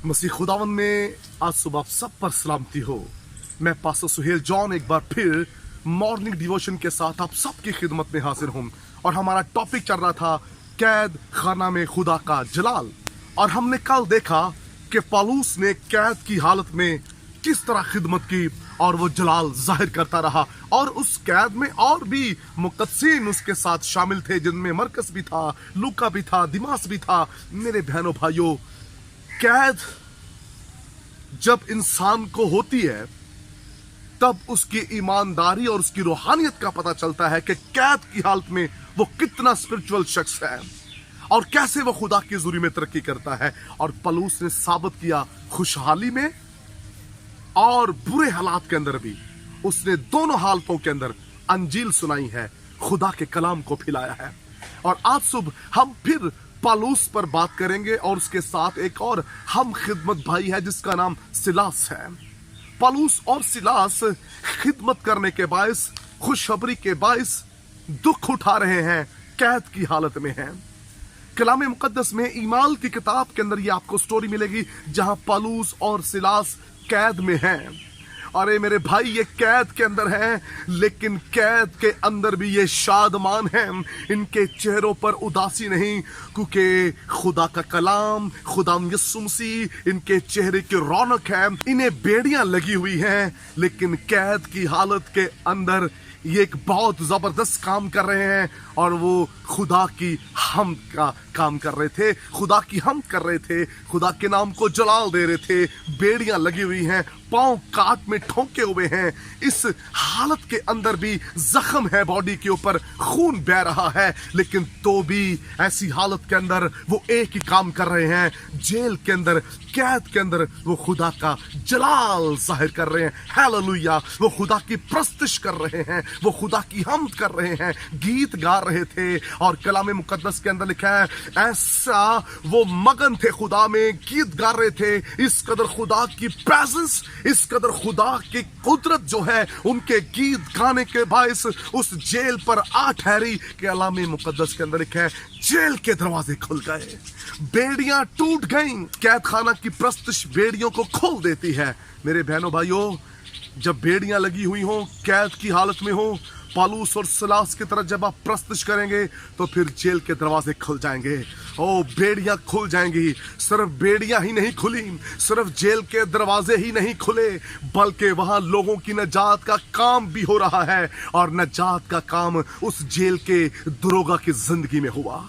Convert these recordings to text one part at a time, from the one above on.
मसीह खुदावन में आज सुबह आप सब पर सलामती हो। मैं पास्टर सोहेल जॉन एक बार फिर मॉर्निंग डिवोशन के साथ आप सबकी खिदमत में हाजिर हूँ और हमारा टॉपिक चल रहा था कैद खाना में खुदा का जलाल। और हमने कल देखा कि पौलुस ने कैद की हालत में किस तरह खिदमत की और वो जलाल जाहिर करता रहा, और उस कैद में और भी मुकद्दसीन उसके साथ शामिल थे, जिनमें मरकस भी था, लूका भी था, दिमास भी था। मेरे बहनों भाइयों, कैद जब इंसान को होती है तब उसकी ईमानदारी और उसकी रूहानियत का पता चलता है कि कैद की हालत में वो कितना स्पिरिचुअल शख्स है और कैसे वो खुदा की हुजूरी में तरक्की करता है। और पौलुस ने साबित किया, खुशहाली में और बुरे हालात के अंदर भी उसने दोनों हालतों के अंदर अंजील सुनाई है, खुदा के कलाम को फैलाया है। और आज सुबह हम फिर पौलुस पर बात करेंगे और उसके साथ एक और हम खिदमत भाई है जिसका नाम सिलास है। पौलुस और सिलास खिदमत करने के बायस, खुशखबरी के बायस दुख उठा रहे हैं, कैद की हालत में हैं। कलाम मुकद्दस में ईमाल की किताब के अंदर ये आपको स्टोरी मिलेगी जहां पौलुस और सिलास कैद में हैं। अरे मेरे भाई, ये कैद के अंदर हैं, लेकिन कैद के अंदर भी ये शादमान हैं। इनके चेहरों पर उदासी नहीं, क्योंकि खुदा का कलाम, खुदा यीशु मसीह इनके चेहरे की रौनक है। इन्हें बेड़ियां लगी हुई हैं, लेकिन कैद की हालत के अंदर ये एक बहुत जबरदस्त काम कर रहे हैं और वो खुदा की हमद का काम कर रहे थे, खुदा की हमद कर रहे थे, खुदा के नाम को जलाल दे रहे थे। बेड़ियां लगी हुई हैं, पांव काट में ठोंके हुए हैं, इस हालत के अंदर भी जख्म है, बॉडी के ऊपर खून बह रहा है, लेकिन तो भी ऐसी हालत के अंदर वो एक ही काम कर रहे हैं, जेल के अंदर, कैद के अंदर वो खुदा का जलाल जाहिर कर रहे हैं। हालेलुया, वो खुदा की प्रस्तुति कर रहे हैं, वो खुदा की हमद कर रहे हैं, गीत गा रहे थे। और कलाम मुकद्दस के अंदर लिखा है, ऐसा वो मगन थे खुदा में, गीत गा रहे थे। इस कदर खुदा की प्रेजेंस, इस कदर खुदा की कुदरत जो है, उनके गीत गाने के बायस उस जेल पर आ ठहरी। कलाम मुकद्दस के अंदर लिखा है, जेल के दरवाजे खुल गए, बेड़ियां टूट गईं। कैद खाना की प्रस्तुति बेड़ियों को खोल देती है। मेरे बहनों भाइयों, जब बेड़ियां लगी हुई हो, कैद की हालत में हो, पौलुस और सिलास की तरह जब आप प्रस्तुति करेंगे तो फिर जेल के दरवाजे खुल जाएंगे। ओ, बेड़ियां खुल जाएंगी। सिर्फ बेड़ियां ही नहीं खुली, सिर्फ जेल के दरवाजे ही नहीं खुले, बल्कि वहां लोगों की नजात का काम भी हो रहा है। और नजात का काम उस जेल के दरोगा की जिंदगी में हुआ।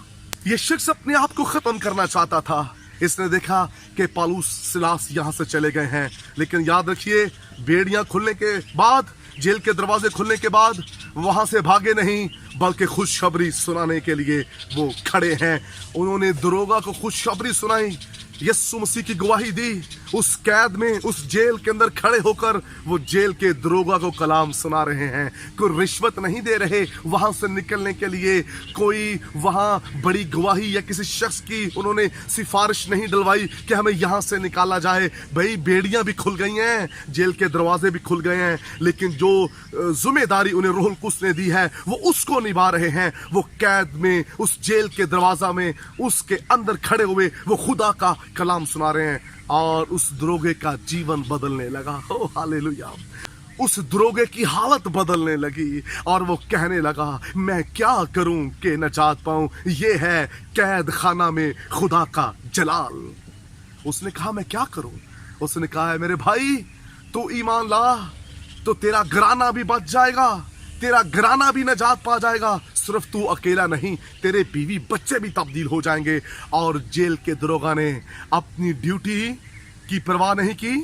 ये शख्स अपने आप को खत्म करना चाहता था। इसने देखा कि पौलुस सिलास यहां से चले गए हैं, लेकिन याद रखिए, बेड़ियां खुलने के बाद, जेल के दरवाजे खुलने के बाद वहां से भागे नहीं, बल्कि खुशखबरी सुनाने के लिए वो खड़े हैं। उन्होंने दरोगा को खुशखबरी सुनाई, यीशु मसीह की गवाही दी। उस कैद में, उस जेल के अंदर खड़े होकर वो जेल के दरोगा को कलाम सुना रहे हैं। कोई रिश्वत नहीं दे रहे वहां से निकलने के लिए, कोई वहां बड़ी गवाही या किसी शख्स की उन्होंने सिफारिश नहीं डलवाई कि हमें यहां से निकाला जाए। भाई, बेड़ियां भी खुल गई हैं, जेल के दरवाजे भी खुल गए हैं, लेकिन जो जिम्मेदारी उन्हें रूहुल कुद्स ने दी है वो उसको निभा रहे हैं। वो कैद में, उस जेल के दरवाजा में, उसके अंदर खड़े हुए वो खुदा का कलाम सुना रहे हैं और उस दरोगे का जीवन बदलने लगा। ओ हालेलुया, उस दरोगे की हालत बदलने लगी और वो कहने लगा, मैं क्या करूं कि नजात पाऊं। ये है कैद खाना में खुदा का जलाल। उसने कहा, मैं क्या करूं? उसने कहा है, मेरे भाई, तू ईमान ला तो तेरा घराना भी बच जाएगा, तेरा घराना भी नजात पा जाएगा। सिर्फ तू अकेला नहीं, तेरे बीवी बच्चे भी तब्दील हो जाएंगे। और जेल के दरोगा ने अपनी ड्यूटी की परवाह नहीं की,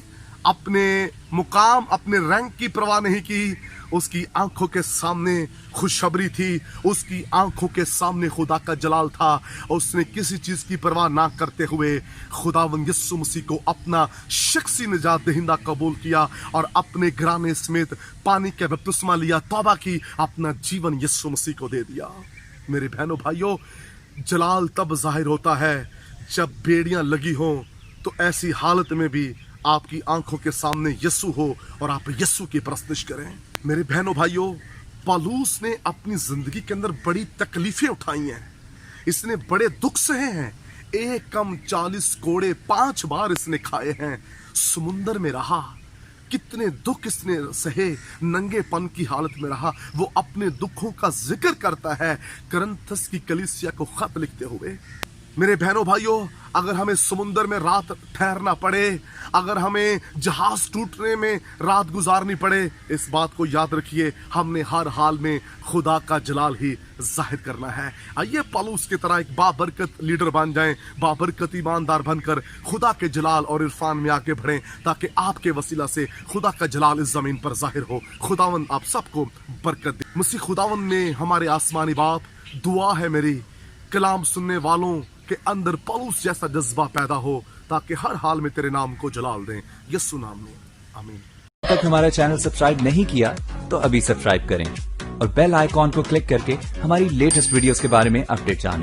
अपने मुकाम, अपने रैंक की परवाह नहीं की। उसकी आंखों के सामने खुशखबरी थी, उसकी आंखों के सामने खुदा का जलाल था। उसने किसी चीज की परवाह ना करते हुए खुदावंद यीशु मसीह को अपना शख्सी निजात दहिंदा कबूल किया और अपने घराने समेत पानी के बपतिस्मा लिया, तौबा की, अपना जीवन यीशु मसीह को दे दिया। मेरे बहनों भाइयों, जलाल तब जाहिर होता है जब बेड़ियां लगी हों, तो ऐसी हालत में भी आपकी आंखों के सामने यीशु हो और आप यीशु की प्रस्तुति करें। मेरे बहनों भाइयों, पौलुस ने अपनी जिंदगी के अंदर बड़ी तकलीफें उठाई हैं, इसने बड़े दुख सहे हैं, ایک کم 40 کوڑے 5 بار اس نے کھائے ہیں، سمندر میں رہا، کتنے دکھ اس نے سہے، ننگے پن کی حالت میں رہا۔ وہ اپنے دکھوں کا ذکر کرتا ہے کرنتھس کی کلیسیا کو خط لکھتے ہوئے۔ میرے بہنوں بھائیوں، اگر ہمیں سمندر میں رات ٹھہرنا پڑے، اگر ہمیں جہاز ٹوٹنے میں رات گزارنی پڑے، اس بات کو یاد رکھیے، ہم نے ہر حال میں خدا کا جلال ہی ظاہر کرنا ہے۔ آئیے پالوس کی طرح ایک بابرکت لیڈر بن جائیں، بابرکت ایماندار بن کر خدا کے جلال اور عرفان میں آگے بڑھیں، تاکہ آپ کے وسیلہ سے خدا کا جلال اس زمین پر ظاہر ہو۔ خداوند آپ سب کو برکت دے۔ مسیح خداوند میں ہمارے آسمانی باپ، دعا ہے میری کلام سننے والوں کے اندر پالوس جیسا جذبہ پیدا ہو، تاکہ ہر حال میں تیرے نام کو جلال دیں، یسوع نام میں آمین۔ اب تک ہمارا چینل سبسکرائب نہیں کیا تو ابھی سبسکرائب کریں اور بیل آئیکن کو کلک کر کے ہماری لیٹسٹ ویڈیوز کے بارے میں اپڈیٹ جانیں۔